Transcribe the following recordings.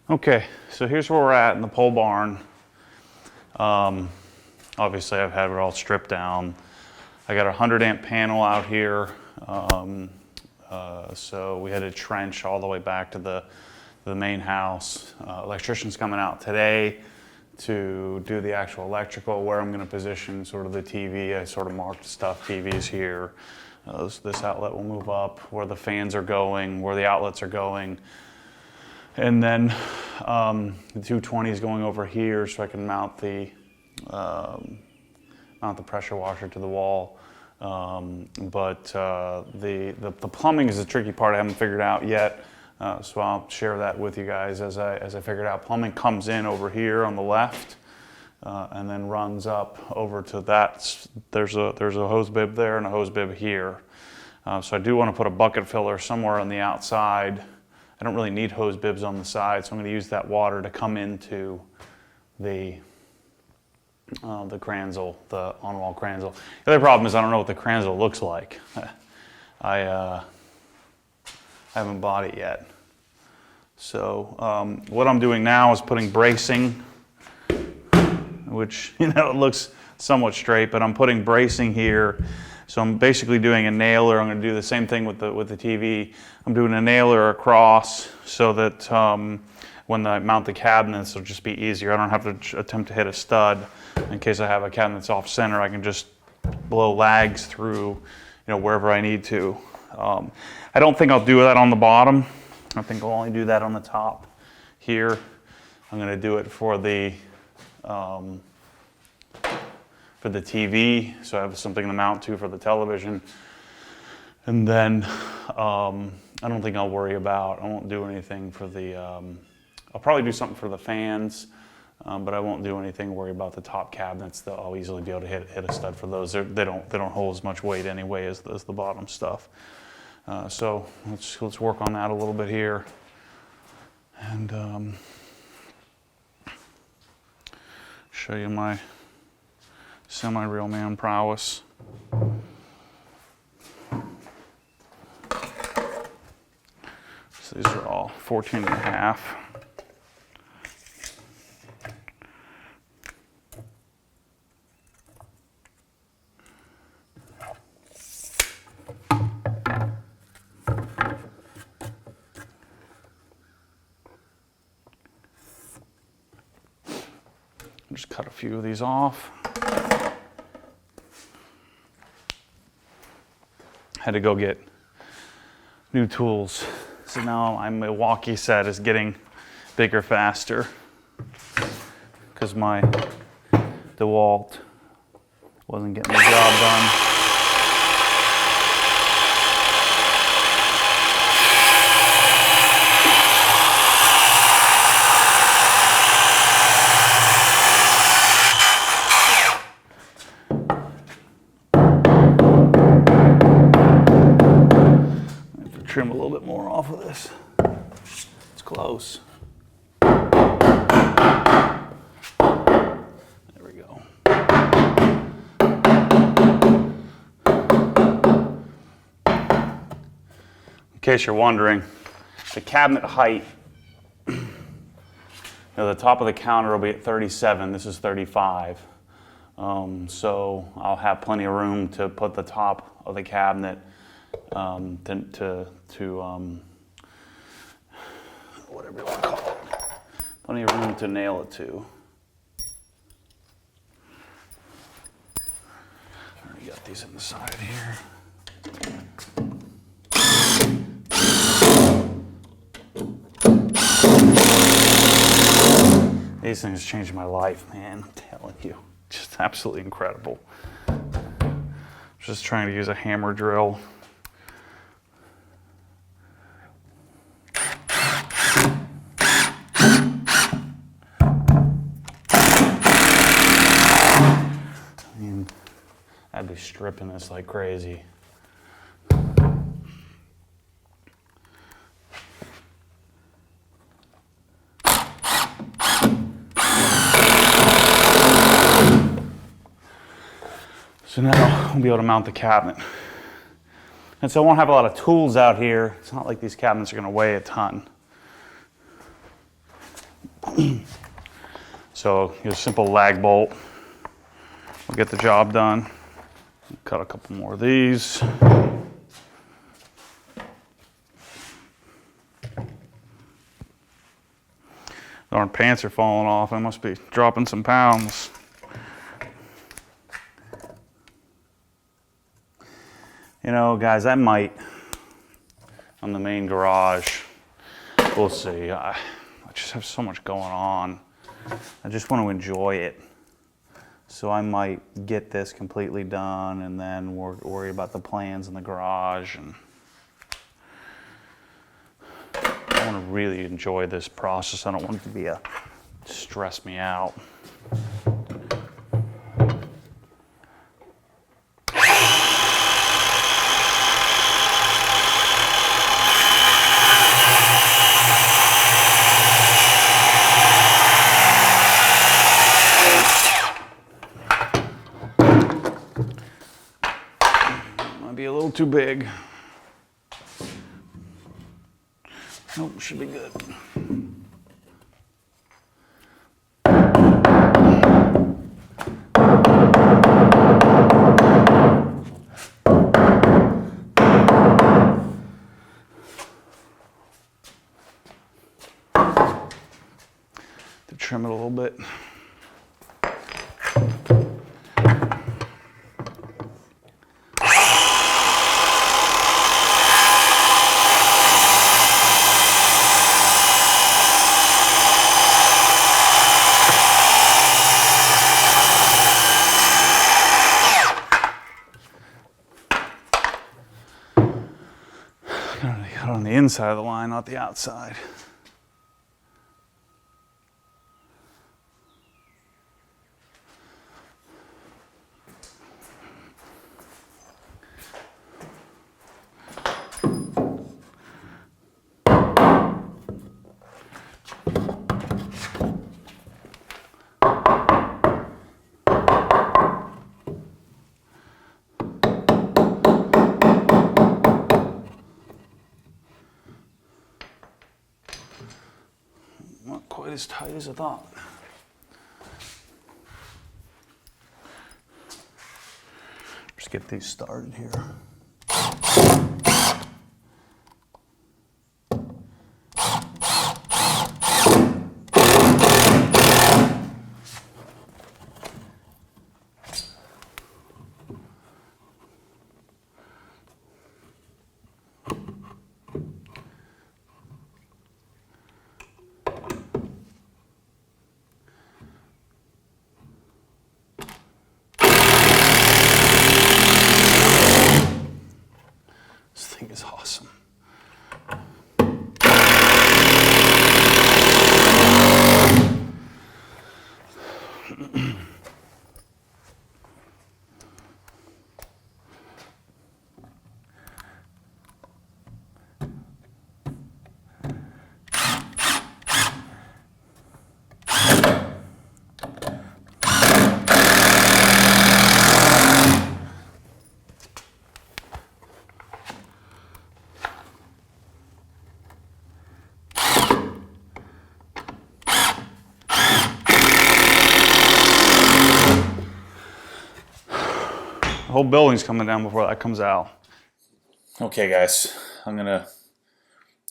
Okay, so here's where we're at in the pole barn. Obviously I've had it all stripped down. I got a 100 amp panel out here. So we had to trench all the way back to the main house. Electrician's coming out today to do the actual electrical, where I'm going to position sort of the TV. I sort of marked stuff. TV's here. This outlet will move up, where the fans are going, where the outlets are going. And then the 220 is going over here, so I can mount the pressure washer to the wall. But the plumbing is the tricky part I haven't figured out yet. So I'll share that with you guys as I figure it out. Plumbing comes in over here on the left, and then runs up over to that. There's a hose bib there and a hose bib here. So I do want to put a bucket filler somewhere on the outside. I don't really need hose bibs on the side, so I'm going to use that water to come into the kranzel, the on-wall kranzel. The other problem is I don't know what the kranzel looks like. I haven't bought it yet. So what I'm doing now is putting bracing, which, it looks somewhat straight, but I'm putting bracing here. So I'm basically doing a nailer. I'm going to do the same thing with the TV. I'm doing a nailer across so that when I mount the cabinets, it'll just be easier. I don't have to attempt to hit a stud. In case I have a cabinet that's off center, I can just blow lags through, wherever I need to. I don't think I'll do that on the bottom. I think I'll only do that on the top here. I'm going to do it for the TV, so I have something to mount to for the television. And then I don't think I'll worry about, I won't do anything for the, I'll probably do something for the fans, but I won't do anything, worry about the top cabinets. I'll easily be able to hit a stud for those. They don't hold as much weight anyway as the bottom stuff. So let's work on that a little bit here. And show you my semi-real man prowess. So these are all 14.5. Just cut a few of these off. Had to go get new tools. So now my Milwaukee set is getting bigger faster because my DeWalt wasn't getting the job done. Trim a little bit more off of this. It's close. There we go. In case you're wondering, the cabinet height, the top of the counter will be at 37. This is 35. So I'll have plenty of room to put the top of the cabinet to whatever you want to call it. Plenty of room to nail it to. Already got these on the side here. These things changed my life, man. I'm telling you, just absolutely incredible. Just trying to use a hammer drill. I'd be stripping this like crazy. So now I'll be able to mount the cabinet. And so I won't have a lot of tools out here. It's not like these cabinets are going to weigh a ton. So use a simple lag bolt will get the job done. Cut a couple more of these. Darn pants are falling off. I must be dropping some pounds. You know, guys, I might, on the main garage, we'll see. I just have so much going on. I just want to enjoy it. So I might get this completely done and then worry about the plans in the garage. And I want to really enjoy this process. I don't want it to be stress me out. Be a little too big. Nope, should be good. To trim it a little bit. On the inside of the line, not the outside. Not quite as tight as I thought. Just get these started here. Is awesome. The whole building's coming down before that comes out. Okay, guys, I'm gonna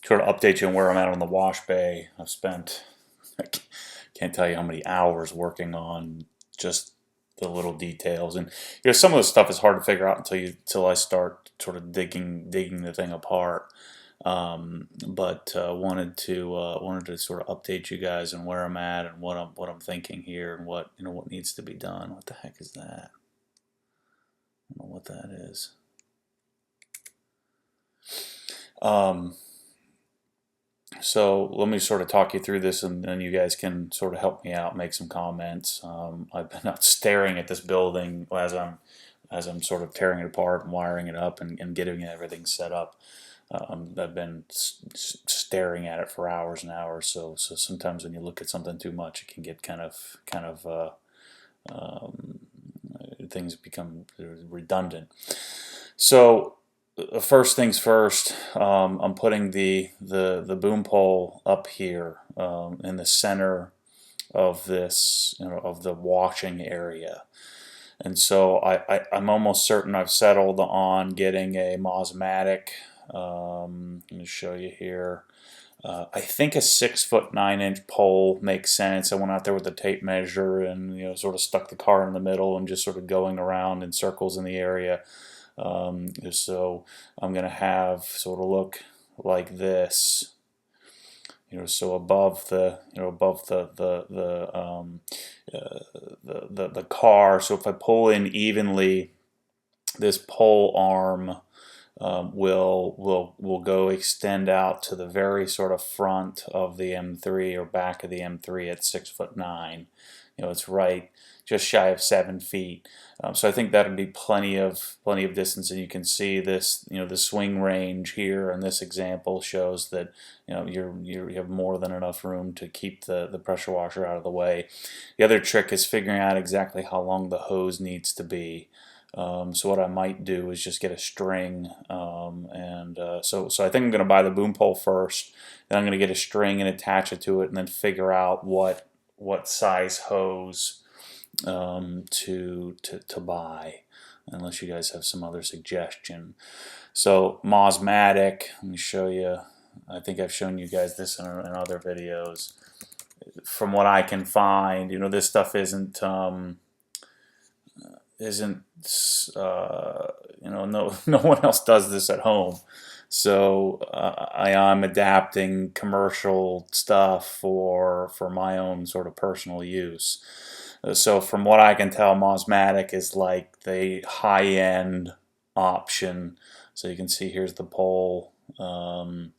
sort of update you on where I'm at on the wash bay. I've spent, I can't tell you how many hours working on just the little details, and you know, some of the stuff is hard to figure out until I start sort of digging the thing apart. But wanted to sort of update you guys on where I'm at and what I'm thinking here and what needs to be done. What the heck is that? I don't know what that is. So let me sort of talk you through this, and then you guys can sort of help me out, make some comments. I've been out staring at this building as I'm sort of tearing it apart and wiring it up and getting everything set up. I've been staring at it for hours and hours. So sometimes when you look at something too much, it can get kind of things become redundant. So first things first, I'm putting the boom pole up here in the center of this, of the washing area. And so I'm almost certain I've settled on getting a Mosmatic. Let me show you here. I think a 6'9" pole makes sense. I went out there with a tape measure and sort of stuck the car in the middle and just sort of going around in circles in the area. So I'm going to have sort of look like this. So above the the car. So if I pull in evenly, this pole arm will go extend out to the very sort of front of the M3 or back of the M3 at 6'9". It's right just shy of 7 feet. So I think that would be plenty of distance, and you can see this. The swing range here in this example shows that you have more than enough room to keep the pressure washer out of the way. The other trick is figuring out exactly how long the hose needs to be. So what I might do is just get a string, so I think I'm going to buy the boom pole first. Then I'm going to get a string and attach it to it, and then figure out what size hose to buy, unless you guys have some other suggestion. So Mosmatic, let me show you. I think I've shown you guys this in other videos. From what I can find, this stuff isn't no one else does this at home. So I'm adapting commercial stuff for my own sort of personal use. So from what I can tell, Mosmatic is like the high-end option. So you can see here's the pole, and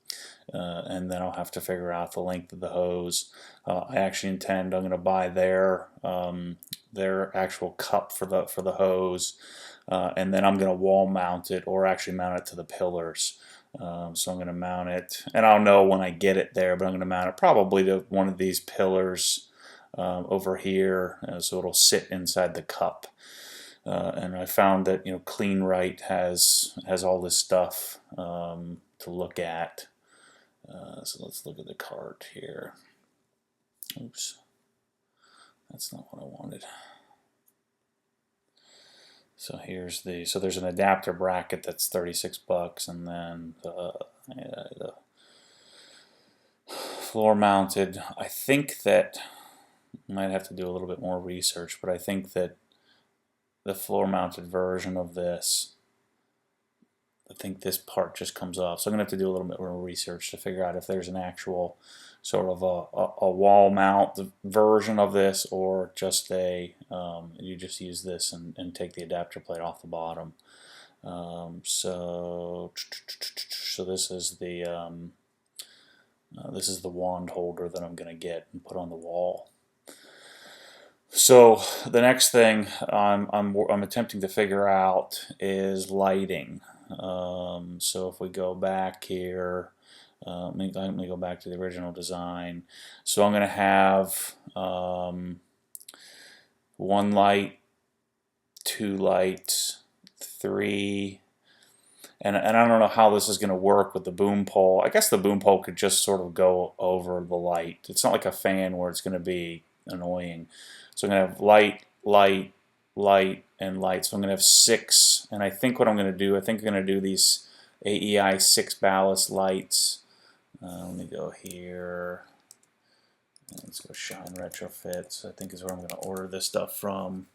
then I'll have to figure out the length of the hose. I actually I'm going to buy their actual cup for the hose, and then I'm going to wall mount it, or actually mount it to the pillars. So I'm going to mount it, and I'll know when I get it there, but I'm going to mount it probably to one of these pillars over here, so it'll sit inside the cup. And I found that Clean Right has all this stuff to look at. So let's look at the cart here. Oops, that's not what I wanted. So here's so there's an adapter bracket that's $36, and then the floor mounted. I think that might have to do a little bit more research, but I think that the floor mounted version of this, I think this part just comes off. So I'm going to have to do a little bit more research to figure out if there's an actual sort of a wall mount version of this, or just you just use this and take the adapter plate off the bottom. So this is the wand holder that I'm going to get and put on the wall. So the next thing I'm attempting to figure out is lighting. So if we go back here, let me go back to the original design. So I'm going to have 1 light, 2 lights, 3. And I don't know how this is going to work with the boom pole. I guess the boom pole could just sort of go over the light. It's not like a fan where it's going to be annoying. So I'm going to have light, light, light, and light. So I'm going to have 6. And I think what I'm going to do, I'm going to do these AEI 6 ballast lights. Let me go here. Let's go Shine Retrofits. I think is where I'm going to order this stuff from.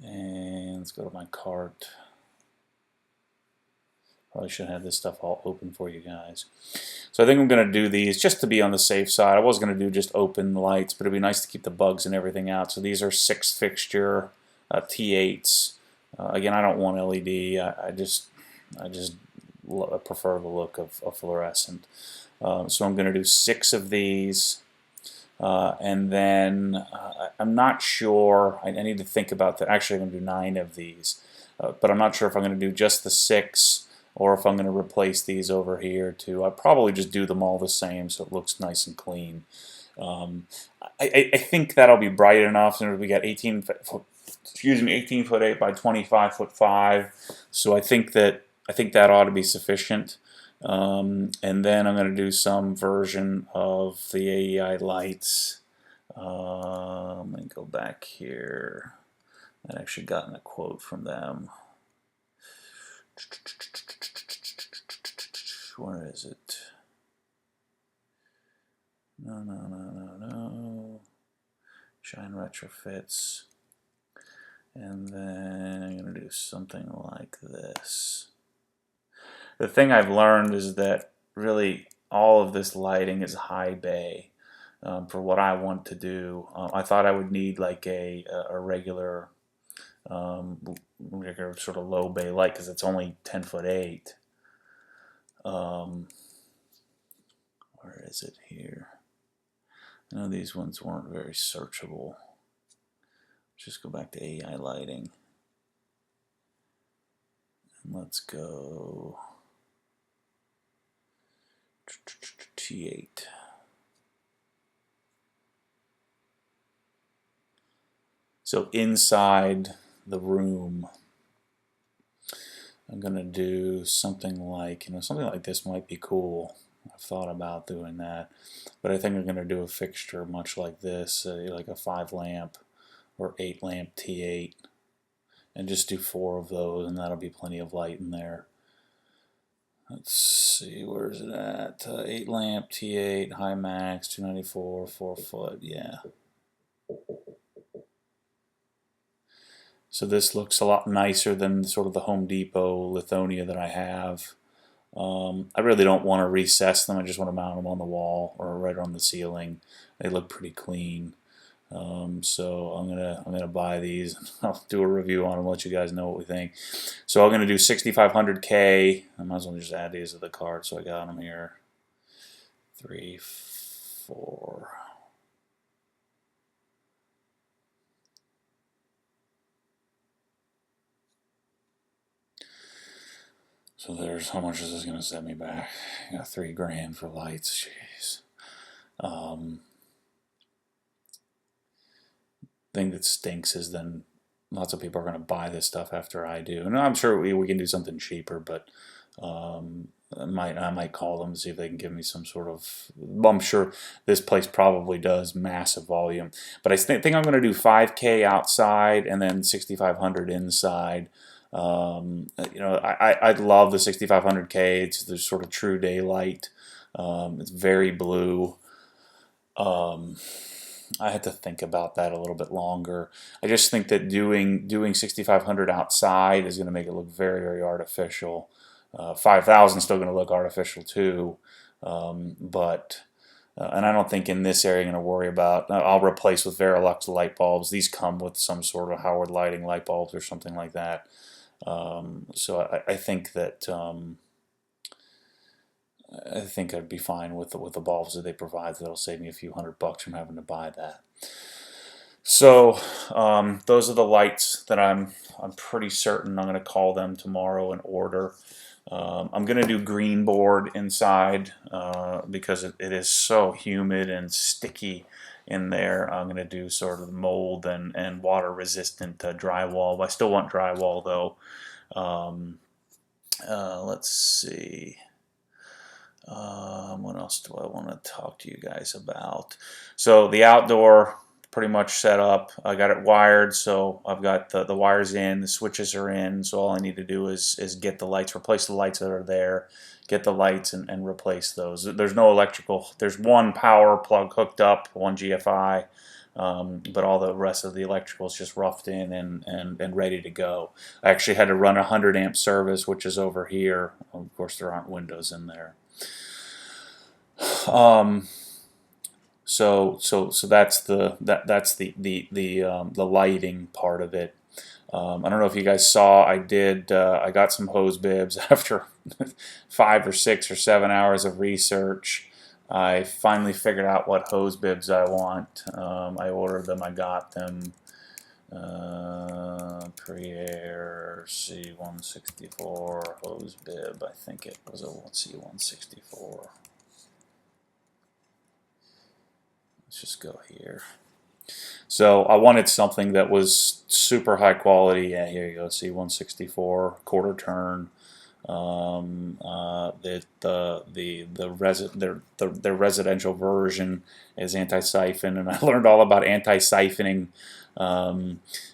And let's go to my cart. Probably should have this stuff all open for you guys. So I think I'm going to do these just to be on the safe side. I was going to do just open lights, but it'd be nice to keep the bugs and everything out. So these are 6 fixture T8s. Again, I don't want LED. I just prefer the look of fluorescent. So I'm going to do 6 of these. And then I'm not sure. I need to think about that. Actually, I'm going to do 9 of these. But I'm not sure if I'm going to do just the 6 or if I'm going to replace these over here too. I'll probably just do them all the same so it looks nice and clean. I think that'll be bright enough. And we got 18 foot 8 by 25'5". So I think that ought to be sufficient. And then I'm going to do some version of the AEI lights. Let me go back here. I actually gotten a quote from them. Where is it? No. Shine retrofits. And then I'm going to do something like this. The thing I've learned is that really all of this lighting is high bay for what I want to do. I thought I would need like a regular sort of low bay light because it's only 10'8". Where is it here? I know these ones weren't very searchable. Let's just go back to AI lighting. And let's go T8. So inside the room, I'm going to do something like, something like this might be cool. I've thought about doing that. But I think I'm going to do a fixture much like this, like a 5 lamp or 8 lamp T8. And just do 4 of those, and that'll be plenty of light in there. Let's see, where is it at? 8 lamp T8, high max, 294, 4 foot, yeah. So this looks a lot nicer than sort of the Home Depot Lithonia that I have. I really don't want to recess them. I just want to mount them on the wall or right on the ceiling. They look pretty clean. So I'm gonna buy these. I'll do a review on them, let you guys know what we think. So I'm gonna do 6500K. I might as well just add these to the cart. So I got them here. 3, 4. So there's how much is this gonna set me back? I got $3 grand for lights. Jeez. Thing that stinks is then lots of people are going to buy this stuff after I do. And I'm sure we can do something cheaper, but I might call them to see if they can give me some sort of. I'm sure this place probably does massive volume, but I think I'm going to do 5K outside and then 6,500 inside. I love the 6,500K. It's the sort of true daylight. It's very blue. I had to think about that a little bit longer. I just think that doing 6,500 outside is going to make it look very, very artificial. 5,000 is still going to look artificial too, but and I don't think in this area I'm going to worry about. I'll replace with Verilux light bulbs. These come with some sort of Howard lighting light bulbs or something like that. So I think that. I think I'd be fine with the bulbs that they provide. That'll save me a few $100 from having to buy that. So those are the lights that I'm pretty certain I'm going to call them tomorrow and order. I'm going to do green board inside because it is so humid and sticky in there. I'm going to do sort of mold and water resistant drywall. I still want drywall though. Let's see. What else do I want to talk to you guys about? So the outdoor pretty much set up. I got it wired, so I've got the wires in, the switches are in, so all I need to do is get the lights, replace the lights that are there, get the lights and replace those. There's no electrical. There's one power plug hooked up, one GFI, but all the rest of the electrical is just roughed in and ready to go. I actually had to run a 100 amp service, which is over here. Of course, there aren't windows in there. So that's the lighting part of it. I don't know if you guys saw, I got some hose bibs after 5 or 6 or 7 hours of research. I finally figured out what hose bibs I want. I ordered them, I got them. Perrier C164 hose bib. I think it was a C164. Let's just go here. So I wanted something that was super high quality. Yeah, here you go, C164 quarter turn. Their residential version is anti-siphon, and I learned all about anti-siphoning.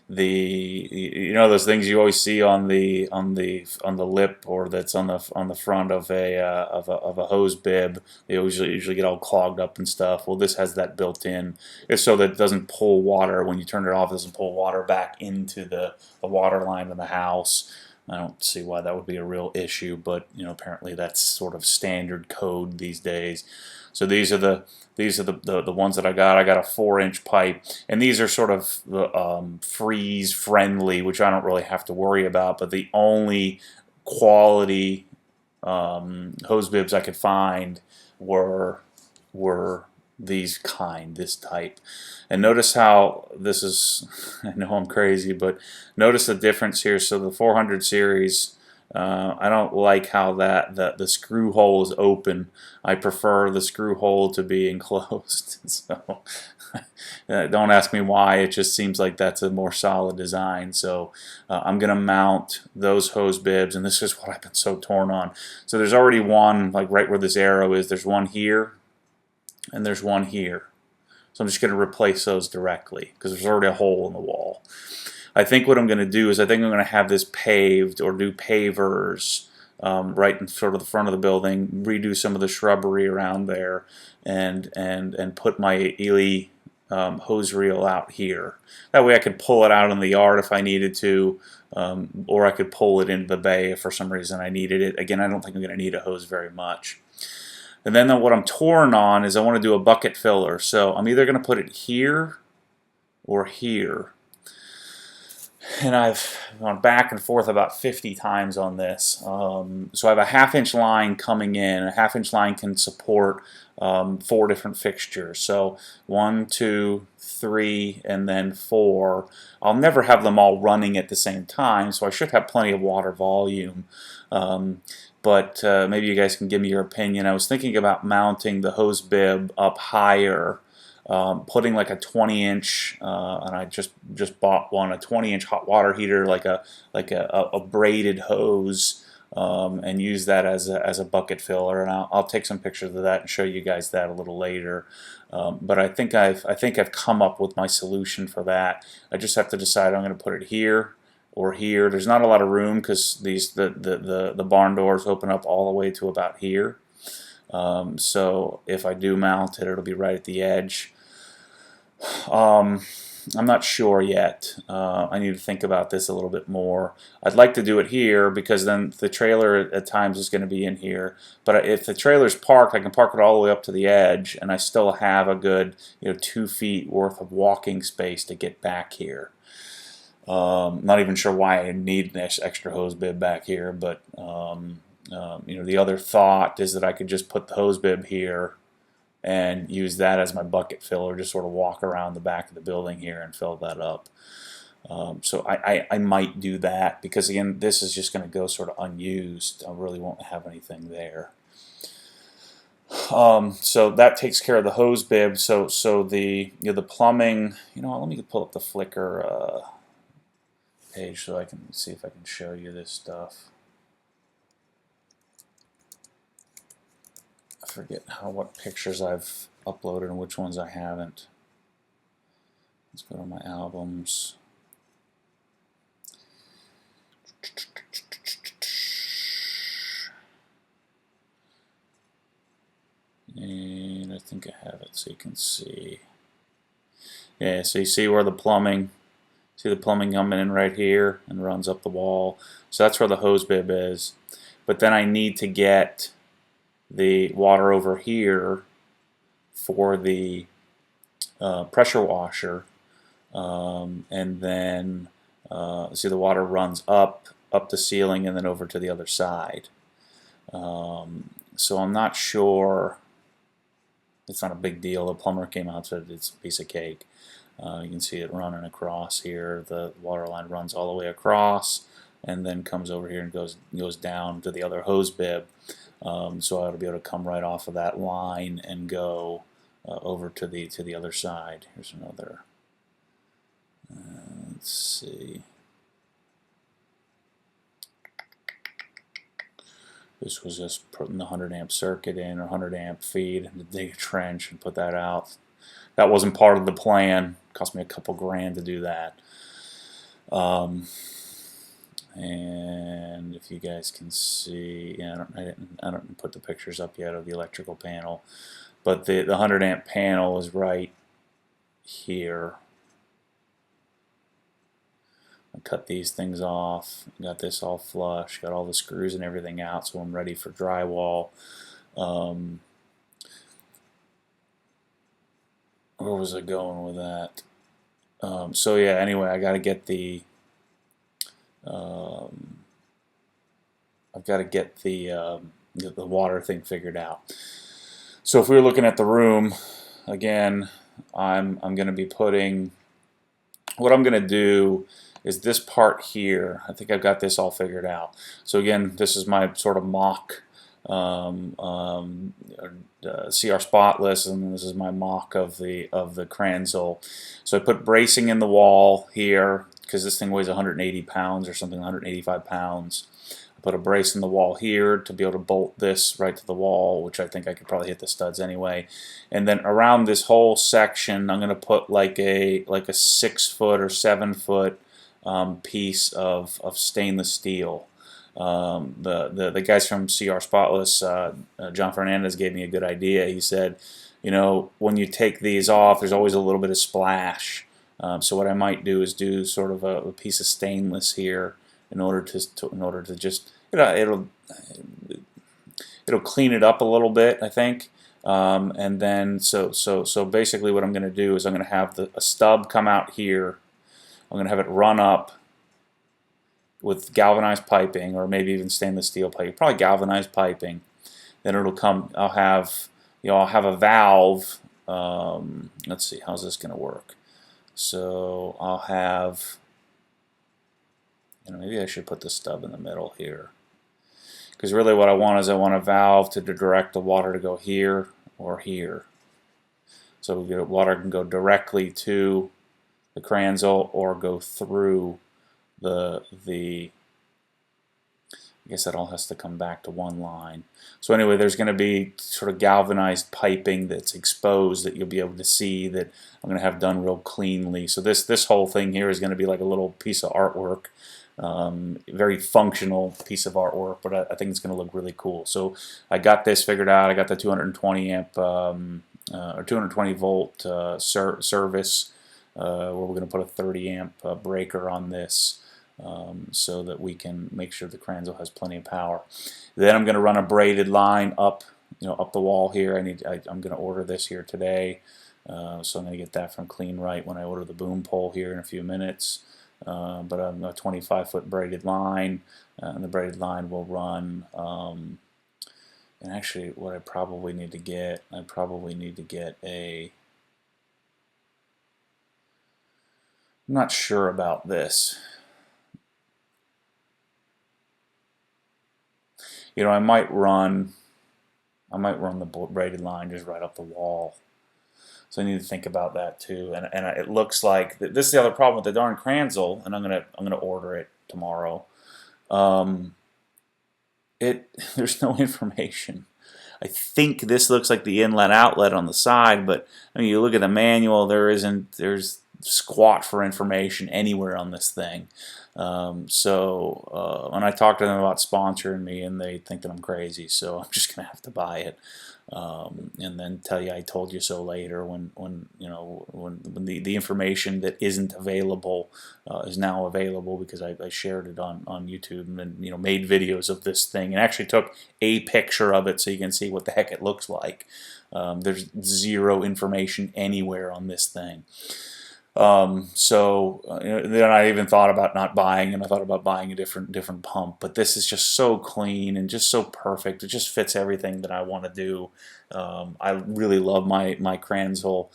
Those things you always see on the lip, or that's on the front of a hose bib. They usually get all clogged up and stuff. Well, this has that built in. It's so that it doesn't pull water when you turn it off. It doesn't pull water back into the water line of the house. I don't see why that would be a real issue, but apparently that's sort of standard code these days. So these are the ones that I got. I got a 4-inch pipe, and these are sort of freeze friendly, which I don't really have to worry about. But the only quality hose bibs I could find were this type. And notice how this is, I know I'm crazy, but notice the difference here. So the 400 series, I don't like how the screw hole is open. I prefer the screw hole to be enclosed. So don't ask me why, it just seems like that's a more solid design. So I'm going to mount those hose bibs, and this is what I've been so torn on. So there's already one, like right where this arrow is, there's one here, and there's one here. So I'm just going to replace those directly because there's already a hole in the wall. I think what I'm going to do is I think I'm going to have this paved, or do pavers right in sort of the front of the building, redo some of the shrubbery around there, and put my Ely hose reel out here. That way I could pull it out in the yard if I needed to, or I could pull it into the bay if for some reason I needed it. Again, I don't think I'm going to need a hose very much. And then what I'm torn on is I want to do a bucket filler. So I'm either going to put it here or here. And I've gone back and forth about 50 times on this. So I have a 1/2-inch line coming in. A 1/2-inch line can support 4 different fixtures. So 1, 2, 3, and then 4. I'll never have them all running at the same time, so I should have plenty of water volume. But maybe you guys can give me your opinion. I was thinking about mounting the hose bib up higher, putting like a 20-inch, and I just bought one, a 20-inch hot water heater, like a braided hose, and use that as a bucket filler. And I'll take some pictures of that and show you guys that a little later. But I think I've come up with my solution for that. I just have to decide I'm going to put it here or here. There's not a lot of room because the barn doors open up all the way to about here. So if I do mount it, it'll be right at the edge. I'm not sure yet. I need to think about this a little bit more. I'd like to do it here because then the trailer at times is going to be in here. But if the trailer's parked, I can park it all the way up to the edge, and I still have a good 2 feet worth of walking space to get back here. Not even sure why I need this extra hose bib back here, but the other thought is that I could just put the hose bib here and use that as my bucket filler, just sort of walk around the back of the building here and fill that up. So I might do that because, again, this is just going to go sort of unused. I really won't have anything there. So that takes care of the hose bib. So the the plumbing. Let me pull up the Flickr page so I can see if I can show you this stuff. I forget what pictures I've uploaded and which ones I haven't. Let's go to my albums. And I think I have it so you can see. Yeah, so you see where the plumbing, see the plumbing coming in right here and runs up the wall. So that's where the hose bib is. But then I need to get the water over here for the pressure washer, and then see the water runs up the ceiling and then over to the other side. So I'm not sure. It's not a big deal. The plumber came out, said it's a piece of cake. You can see it running across here. The water line runs all the way across and then comes over here and goes down to the other hose bib. So I ought to be able to come right off of that line and go over to the other side. Here's another. Let's see. This was just putting the 100 amp circuit in, or 100 amp feed, and to dig a trench and put that out. That wasn't part of the plan. It cost me a couple grand to do that. And if you guys can see, yeah, I don't put the pictures up yet of the electrical panel, but the 100 amp panel is right here. I cut these things off, got this all flush, got all the screws and everything out, so I'm ready for drywall. Where was I going with that? So yeah, anyway, I got to get the I've got to get the water thing figured out. So if we were looking at the room again, I'm going to be putting, what I'm going to do is this part here. I think I've got this all figured out. So again, this is my sort of mock CR spotless, and this is my mock of the Kranzel. So I put bracing in the wall here because this thing weighs 180 pounds or something, 185 pounds. I put a brace in the wall here to be able to bolt this right to the wall, which I think I could probably hit the studs anyway. And then around this whole section, I'm going to put like a 6 foot or 7 foot piece of stainless steel. The guys from CR Spotless, John Fernandez, gave me a good idea. He said, you know, when you take these off, there's always a little bit of splash. So what I might do is do sort of a piece of stainless here in order to just, you know, it'll clean it up a little bit, I think. And then so basically what I'm going to do is I'm going to have a stub come out here. I'm going to have it run up with galvanized piping, or maybe even stainless steel piping, probably galvanized piping. Then it'll come, I'll have a valve. Let's see, how's this going to work? So I'll have, you know, maybe I should put the stub in the middle here, because really what I want is I want a valve to direct the water to go here or here. So water can go directly to the Kranzel or go through I guess that all has to come back to one line. So anyway, there's going to be sort of galvanized piping that's exposed that you'll be able to see, that I'm going to have done real cleanly. So this whole thing here is going to be like a little piece of artwork, very functional piece of artwork, but I think it's going to look really cool. So I got this figured out. I got the 220 amp or 220 volt service, where we're going to put a 30 amp breaker on this. So that we can make sure the Kranzel has plenty of power. Then I'm going to run a braided line up, up the wall here. I'm going to order this here today, so I'm going to get that from Clean Right when I order the boom pole here in a few minutes. But I'm a 25-foot braided line, and the braided line will run. And actually, what I probably need to get, a. I'm not sure about this. I might run the braided line just right up the wall. So I need to think about that too. And it looks like this is the other problem with the darn Kranzel, and I'm gonna order it tomorrow. There's no information. I think this looks like the inlet outlet on the side, but I mean, you look at the manual, there's squat for information anywhere on this thing. And I talked to them about sponsoring me, and they think that I'm crazy, so I'm just gonna have to buy it, and then tell you I told you so later when the information that isn't available is now available, because I shared it on YouTube, and made videos of this thing, and actually took a picture of it so you can see what the heck it looks like. There's zero information anywhere on this thing. Then I even thought about not buying, and I thought about buying a different pump, but this is just so clean and just so perfect. It just fits everything that I want to do. I really love my Kranzel,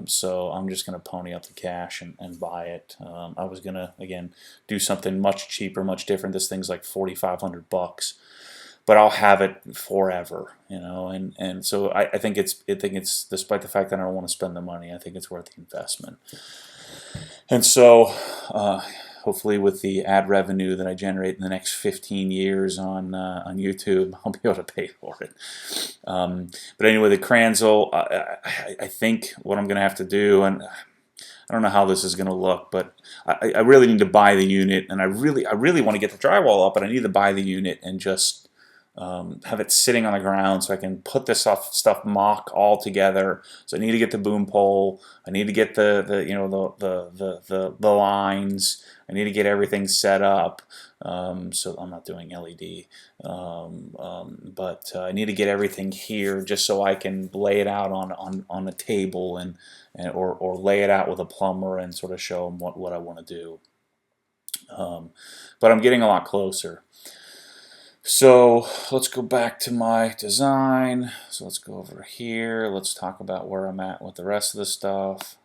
so I'm just going to pony up the cash and buy it. I was going to, again, do something much cheaper, much different. This thing's like $4,500. But I'll have it forever, and so I think it's despite the fact that I don't want to spend the money, I think it's worth the investment. And so hopefully with the ad revenue that I generate in the next 15 years on YouTube, I'll be able to pay for it. But anyway, the Kranzel, I think what I'm going to have to do, and I don't know how this is going to look, but I really need to buy the unit, and I really want to get the drywall up, but I need to buy the unit and just have it sitting on the ground so I can put this stuff mock all together. So I need to get the boom pole. I need to get the lines. I need to get everything set up. So I'm not doing LED, but I need to get everything here just so I can lay it out on a table or lay it out with a plumber and sort of show them what I want to do. But I'm getting a lot closer. So let's go back to my design. So let's go over here. Let's talk about where I'm at with the rest of the stuff.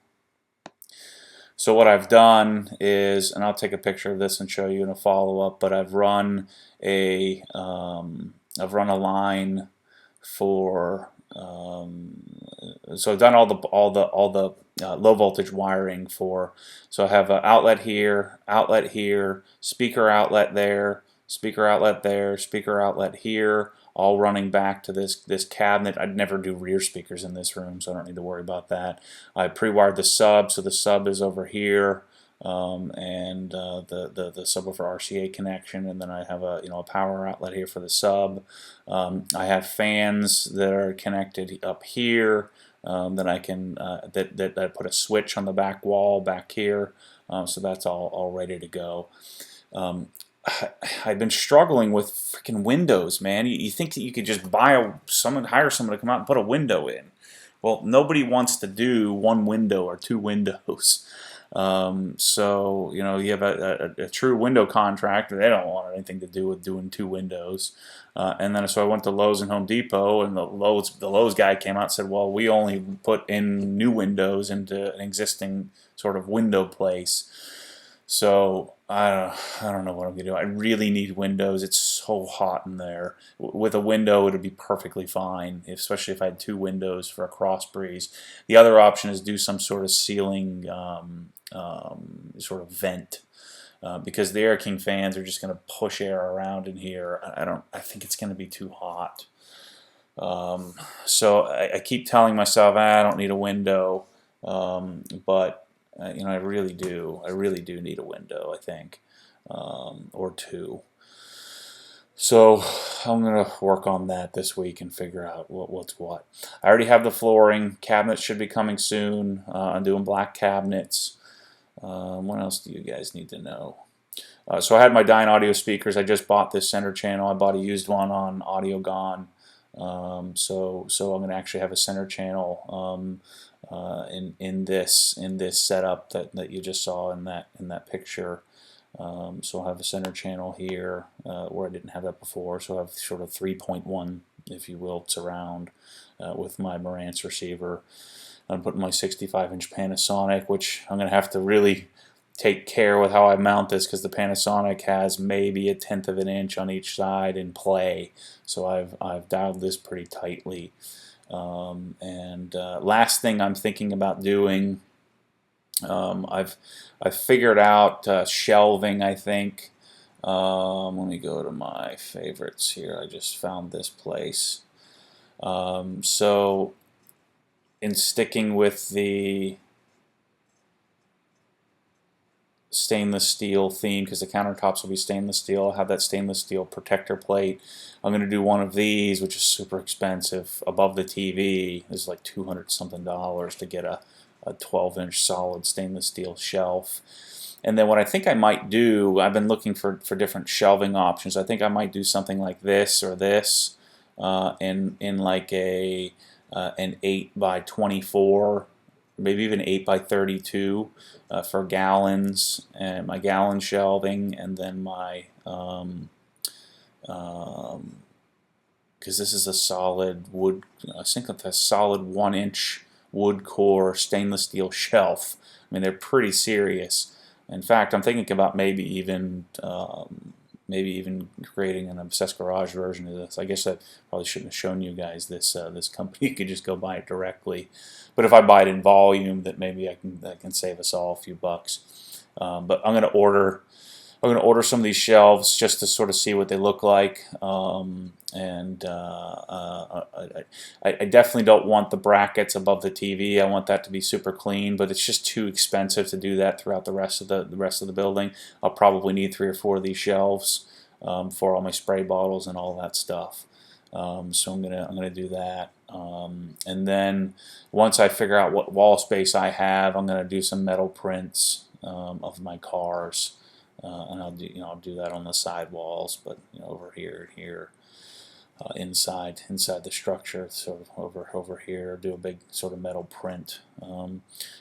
So what I've done is, and I'll take a picture of this and show you in a follow-up, but I've run a line for so I've done all the low voltage wiring for. So I have an outlet here, speaker outlet there, speaker outlet there, speaker outlet here, all running back to this cabinet. I'd never do rear speakers in this room, so I don't need to worry about that. I pre-wired the sub, so the sub is over here, and the subwoofer RCA connection, and then I have a power outlet here for the sub. I have fans that are connected up here. That I can that I put a switch on the back wall back here, so that's all ready to go. I've been struggling with freaking windows, man. You think that you could just hire someone to come out and put a window in. Well, nobody wants to do one window or two windows. So you have a true window contractor. They don't want anything to do with doing two windows. And then so I went to Lowe's and Home Depot, and the Lowe's guy came out and said, well, we only put in new windows into an existing sort of window place. So I don't know what I'm gonna do. I really need windows. It's so hot in there. With a window, it'd be perfectly fine, especially if I had two windows for a cross breeze. The other option is do some sort of ceiling sort of vent, because the Air King fans are just going to push air around in here. I think it's going to be too hot. So I keep telling myself I don't need a window, but I really do. I really do need a window, I think, or two. So I'm going to work on that this week and figure out what's what. I already have the flooring. Cabinets should be coming soon. I'm doing black cabinets. What else do you guys need to know? So I had my Dyne audio speakers. I just bought this center channel. I bought a used one on Audio Gone. So I'm going to actually have a center channel in this setup that you just saw in that picture. So I'll have a center channel here where I didn't have that before. So I have sort of 3.1, if you will, surround with my Marantz receiver. I'm putting my 65-inch Panasonic, which I'm going to have to really take care with how I mount this, because the Panasonic has maybe 1/10 of an inch on each side in play. So I've dialed this pretty tightly. Last thing I'm thinking about doing, I've figured out shelving, I think. Let me go to my favorites here. I just found this place. So in sticking with the stainless steel theme, because the countertops will be stainless steel, I'll have that stainless steel protector plate. I'm going to do one of these, which is super expensive, above the TV. It's like $200 something to get a 12-inch solid stainless steel shelf. And then what I think I might do, I've been looking for different shelving options. I think I might do something like this or this in like an 8x24, maybe even 8x32 for gallons, and my gallon shelving, and then my because this is a solid wood, I think it's a solid 1-inch wood core stainless steel shelf. I mean, they're pretty serious. In fact, I'm thinking about maybe even creating an Obsessed Garage version of this. I guess I probably shouldn't have shown you guys this this company. You could just go buy it directly. But if I buy it in volume, that maybe I can save us all a few bucks. But I'm going to order I'm going to order some of these shelves just to sort of see what they look like. I definitely don't want the brackets above the TV. I want that to be super clean, but it's just too expensive to do that throughout the rest of the building. I'll probably need 3 or 4 of these shelves for all my spray bottles and all that stuff. So I'm gonna do that, and then once I figure out what wall space I have, I'm gonna do some metal prints of my cars, and I'll do that on the side walls, but over here and here. Inside the structure, sort of over here, do a big sort of metal print.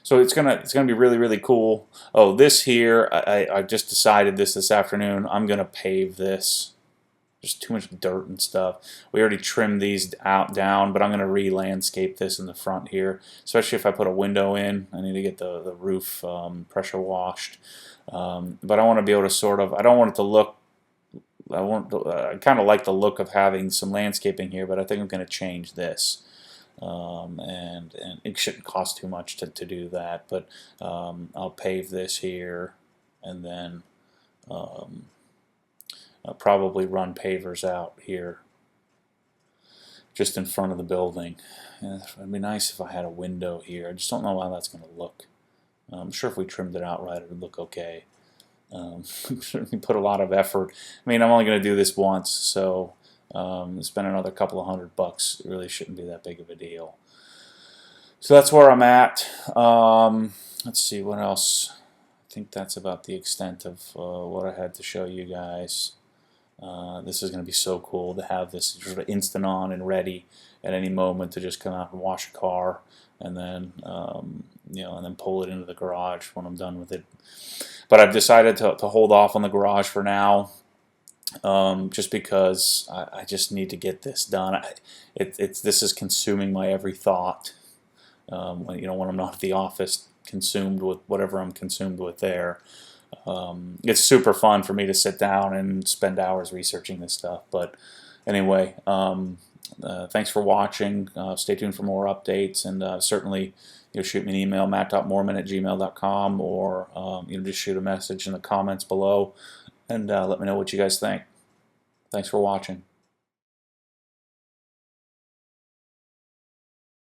So it's gonna be really cool. Oh, this here, I just decided this afternoon. I'm gonna pave this. There's too much dirt and stuff. We already trimmed these down, but I'm gonna re-landscape this in the front here. Especially if I put a window in, I need to get the roof pressure washed. But I want to be able to sort of. I don't want it to look. I kind of like the look of having some landscaping here, but I think I'm going to change this, and it shouldn't cost too much to do that. But I'll pave this here, and then I'll probably run pavers out here, just in front of the building. It'd be nice if I had a window here. I just don't know how that's going to look. I'm sure if we trimmed it out right, it would look okay. Certainly put a lot of effort. I mean, I'm only going to do this once, so spend another couple of $100. It really shouldn't be that big of a deal. So that's where I'm at. Let's see what else. I think that's about the extent of what I had to show you guys. This is going to be so cool to have this sort of instant on and ready at any moment to just come out and wash a car, and then and then pull it into the garage when I'm done with it. But I've decided to hold off on the garage for now, just because I just need to get this done. This is consuming my every thought. When I'm not at the office, consumed with whatever I'm consumed with there. It's super fun for me to sit down and spend hours researching this stuff. But anyway, thanks for watching. Stay tuned for more updates, and certainly shoot me an email, matt.mormon@gmail.com, or just shoot a message in the comments below, and let me know what you guys think. Thanks for watching.